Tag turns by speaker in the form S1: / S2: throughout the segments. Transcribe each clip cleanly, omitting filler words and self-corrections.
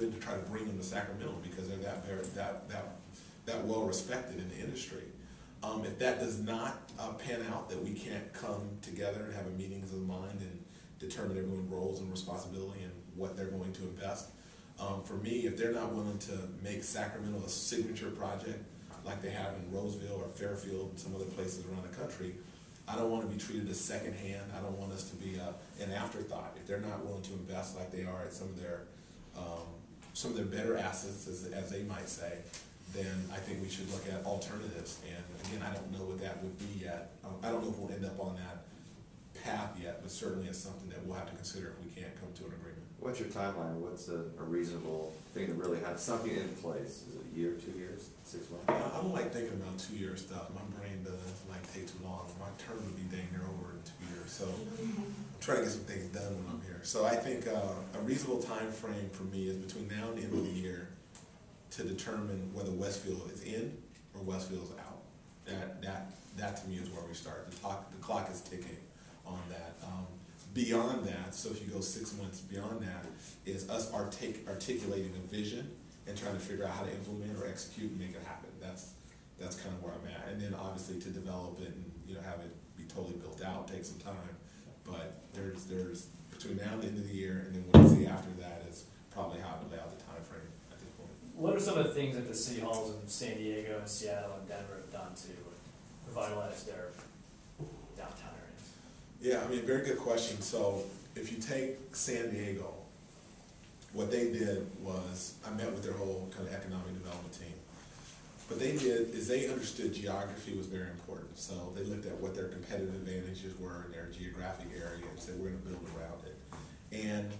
S1: good to try to bring them to Sacramento because they're that well respected in the industry. If that does not pan out, that we can't come together and have a meetings of the mind and determine everyone's roles and responsibility and what they're going to invest. For me, if they're not willing to make Sacramento a signature project like they have in Roseville or Fairfield and some other places around the country, I don't want to be treated as secondhand. I don't want us to be an afterthought. If they're not willing to invest like they are at some of their better assets, as they might say, then I think we should look at alternatives. And again, I don't know what that would be yet. I don't know if we'll end up on that path yet, but certainly it's something that we'll have to consider if we can't come to an agreement.
S2: What's your timeline? What's a reasonable thing to really have something in place? Is it a year, 2 years, 6 months?
S1: I don't like thinking about 2 year stuff. My brain doesn't like take too long. My term would be dang near over in 2 years. So I'm trying to get some things done when I'm here. So I think a reasonable time frame for me is between now and the end of the year to determine whether Westfield is in or Westfield is out. That to me is where we start. The clock is ticking on that. Beyond that, so if you go 6 months beyond that, is us articulating a vision and trying to figure out how to implement or execute and make it happen. That's kind of where I'm at. And then obviously to develop it and have it be totally built out takes some time. But there's between now and the end of the year, and then what I see after that is probably how I would lay out the time frame at this point.
S3: What are some of the things that the city halls in San Diego and Seattle and Denver have done to revitalize their downtown areas?
S1: Yeah, I mean, very good question. So if you take San Diego, what they did was, I met with their whole kind of economic development team. What they did is they understood geography was very important. So they looked at what their competitive advantages were in their geographic area and said, we're going to build around it. And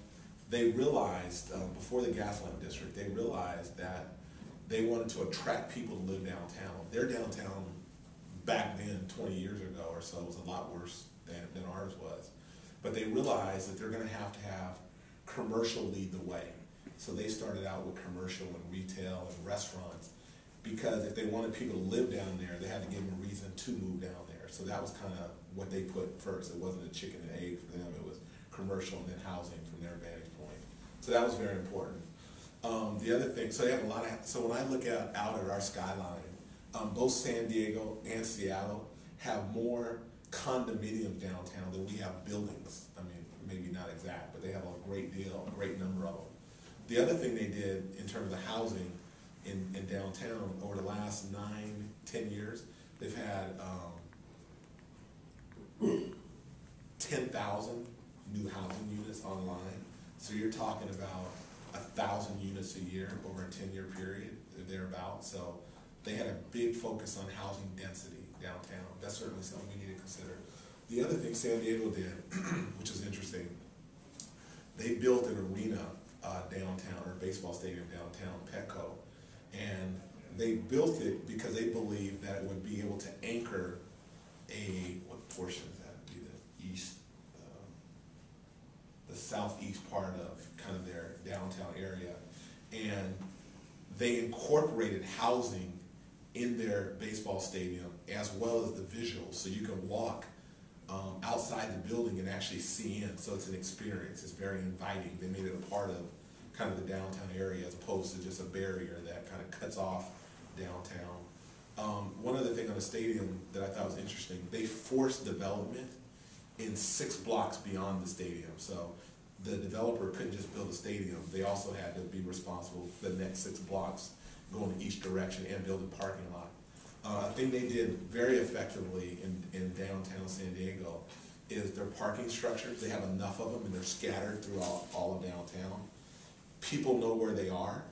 S1: they realized, before the Gaslamp District, they realized that they wanted to attract people to live downtown. Their downtown back then, 20 years ago or so, was a lot worse than ours was. But they realized that they're going to have commercial lead the way. So they started out with commercial and retail and restaurants, because if they wanted people to live down there, they had to give them a reason to move down there. So that was kind of what they put first. It wasn't a chicken and egg for them. It was commercial and then housing from their vantage point. So that was very important. The other thing, so they have a lot of, so when I look out at our skyline, both San Diego and Seattle have more condominiums downtown than we have buildings. I mean, maybe not exact, but they have a great deal, a great number of them. The other thing they did in terms of housing in downtown over the last 9-10 years, they've had 10,000 new housing units online. So you're talking about 1,000 units a year over a 10-year period, thereabout. So they had a big focus on housing density downtown. That's certainly something we need to consider. The other thing San Diego did, which is interesting, they built an arena downtown, or a baseball stadium downtown, Petco, and they built it because they believed that it would be able to anchor what portion is that? Would be the east, the southeast part of kind of their downtown area, and they incorporated housing in their baseball stadium as well as the visuals, so you can walk outside the building and actually see in. So it's an experience. It's very inviting. They made it a part of kind of the downtown area as opposed to just a barrier that kind of cuts off downtown. One other thing on the stadium that I thought was interesting, they forced development in 6 blocks beyond the stadium. So the developer couldn't just build a stadium. They also had to be responsible for the next 6 blocks going in each direction and build a parking lot. I think they did very effectively in downtown San Diego is their parking structures. They have enough of them and they're scattered throughout all of downtown. People know where they are,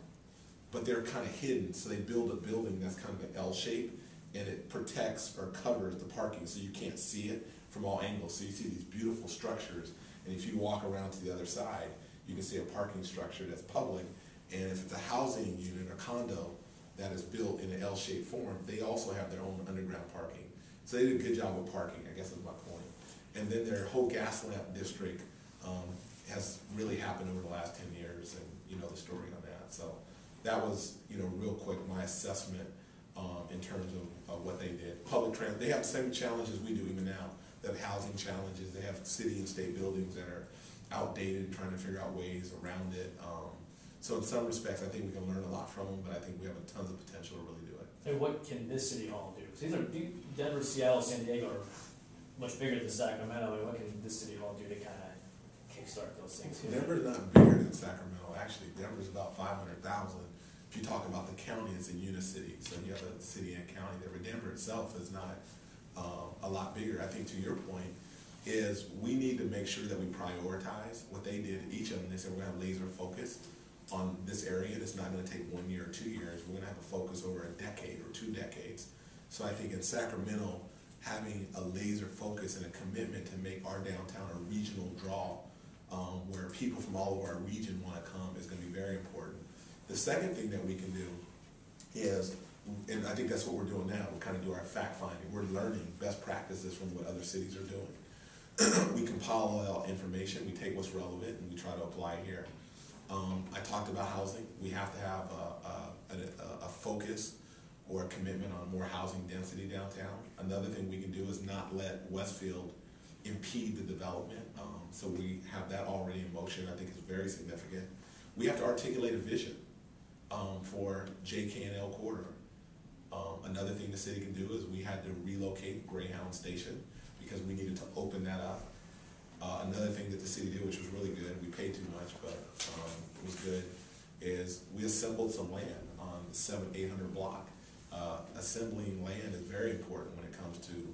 S1: but they're kind of hidden. So they build a building that's kind of an L shape, and it protects or covers the parking so you can't see it from all angles. So you see these beautiful structures, and if you walk around to the other side, you can see a parking structure that's public. And if it's a housing unit or condo that is built in an L-shaped form, they also have their own underground parking. So they did a good job with parking, I guess is my point. And then their whole Gaslamp District has really happened over the last 10 years, and you know the story on that. So that was, real quick, my assessment in terms of what they did. Public transit, they have the same challenges we do even now. They have housing challenges. They have city and state buildings that are outdated, trying to figure out ways around it. So in some respects, I think we can learn a lot from them, but I think we have tons of potential to really do it.
S3: And what can this city hall do? 'Cause Denver, Seattle, San Diego are much bigger than Sacramento. I mean, what can this city hall do to kind of kickstart those things here?
S1: Denver's not bigger than Sacramento. Actually, Denver's about 500,000. If you talk about the county, it's a unicity. So you have a city and county there. But Denver itself is not a lot bigger. I think to your point is we need to make sure that we prioritize what they did. Each of them, they said we're going to have laser focus on this area. It's not going to take 1 year or 2 years. We're going to have a focus over a decade or 2 decades. So I think in Sacramento, having a laser focus and a commitment to make our downtown a regional draw where people from all over our region want to come is going to be very important. The second thing that we can do is, and I think that's what we're doing now, we kind of do our fact finding. We're learning best practices from what other cities are doing. We compile all information, we take what's relevant, and we try to apply it here. I talked about housing. We have to have a focus or a commitment on more housing density downtown. Another thing we can do is not let Westfield impede the development. So we have that already in motion. I think it's very significant. We have to articulate a vision for JK&L corridor. Another thing the city can do is we had to relocate Greyhound Station because we needed to open that up. Another thing that the city did, which was really good, we paid too much, but it was good, is we assembled some land on the 800 block. Assembling land is very important when it comes to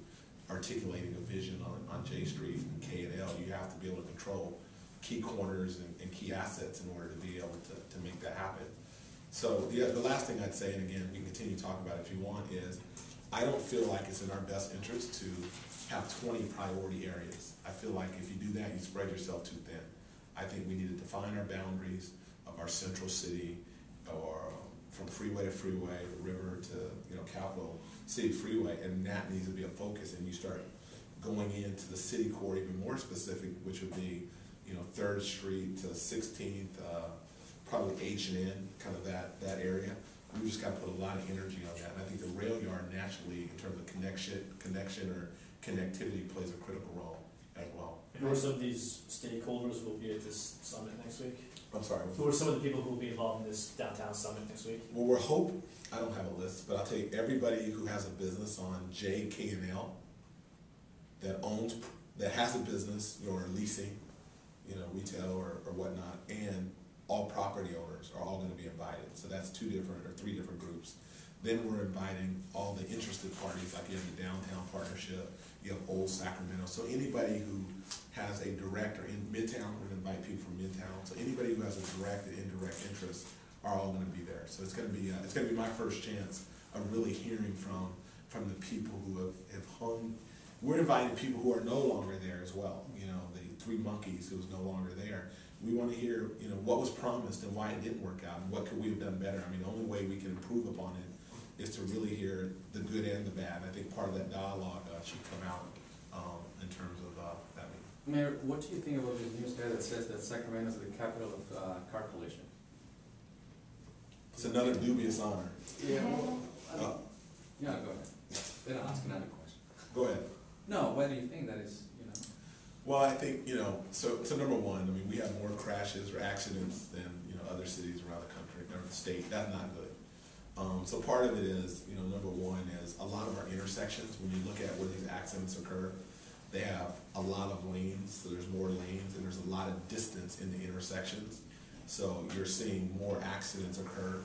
S1: articulating a vision on J Street and K&L. You have to be able to control key corners and key assets in order to be able to make that happen. So the last thing I'd say, and again, we can continue to talk about it if you want, is I don't feel like it's in our best interest to have 20 priority areas. I feel like if you do that, you spread yourself too thin. I think we need to define our boundaries of our central city, or from freeway to freeway, river to Capital City Freeway, and that needs to be a focus. And you start going into the city core even more specific, which would be 3rd Street to 16th, probably H&N, kind of that area. We just got to put a lot of energy on that. And I think the rail yard naturally, in terms of connection or connectivity, plays a critical role as well.
S3: And who are some of these stakeholders who will be at this summit next week?
S1: I'm sorry.
S3: Who are some of the people who will be involved in this downtown summit next week?
S1: Well, I don't have a list, but I'll tell you everybody who has a business on JK&L that has a business, or leasing, retail or whatnot, and all property owners are all going to be invited. So that's 3 different groups. Then we're inviting all the interested parties, like you have the Downtown Partnership, you have Old Sacramento. So anybody who has a direct, or in Midtown, we're going to invite people from Midtown. So anybody who has a direct and indirect interest are all going to be there. So it's going to be my first chance of really hearing from the people who have hung. We're inviting people who are no longer there as well. The 3 Monkeys who's no longer there. We want to hear, what was promised and why it didn't work out, and what could we have done better. I mean, the only way we can improve upon it is to really hear the good and the bad. I think part of that dialogue should come out in terms of that meeting.
S4: Mayor, what do you think about the news there that says that Sacramento is the capital of car collision?
S1: It's another dubious honor.
S4: Yeah, well, yeah, go ahead. Then I'll ask another question.
S1: Go ahead.
S4: No, why do you think that is,
S1: Well, I think, so number one, I mean, we have more crashes or accidents than, other cities around the country, or the state. That's not good. So part of it is, number one is a lot of our intersections, when you look at where these accidents occur, they have a lot of lanes, so there's more lanes, and there's a lot of distance in the intersections. So you're seeing more accidents occur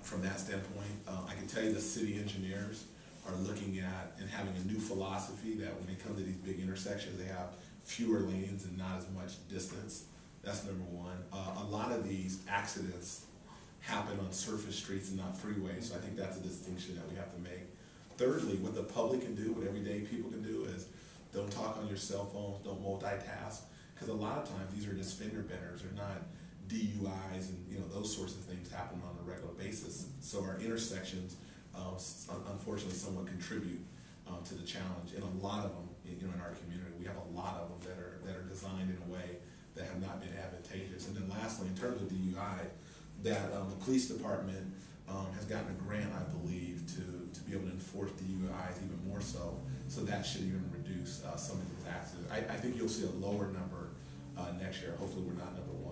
S1: from that standpoint. I can tell you the city engineers are looking at and having a new philosophy that when they come to these big intersections, they have fewer lanes and not as much distance. That's number one. A lot of these accidents happen on surface streets and not freeways, so I think that's a distinction that we have to make. Thirdly, what the public can do, what everyday people can do, is don't talk on your cell phones, don't multitask, because a lot of times these are just fender benders. They're not DUIs, and those sorts of things happen on a regular basis. So our intersections, unfortunately, somewhat contribute to the challenge, and a lot of them, in our community, we have a lot of them that are designed in a way that have not been advantageous. And then lastly, in terms of DUI, that the police department has gotten a grant, I believe, to be able to enforce DUIs even more so. So that should even reduce some of these accidents. I think you'll see a lower number next year. Hopefully, we're not number 1.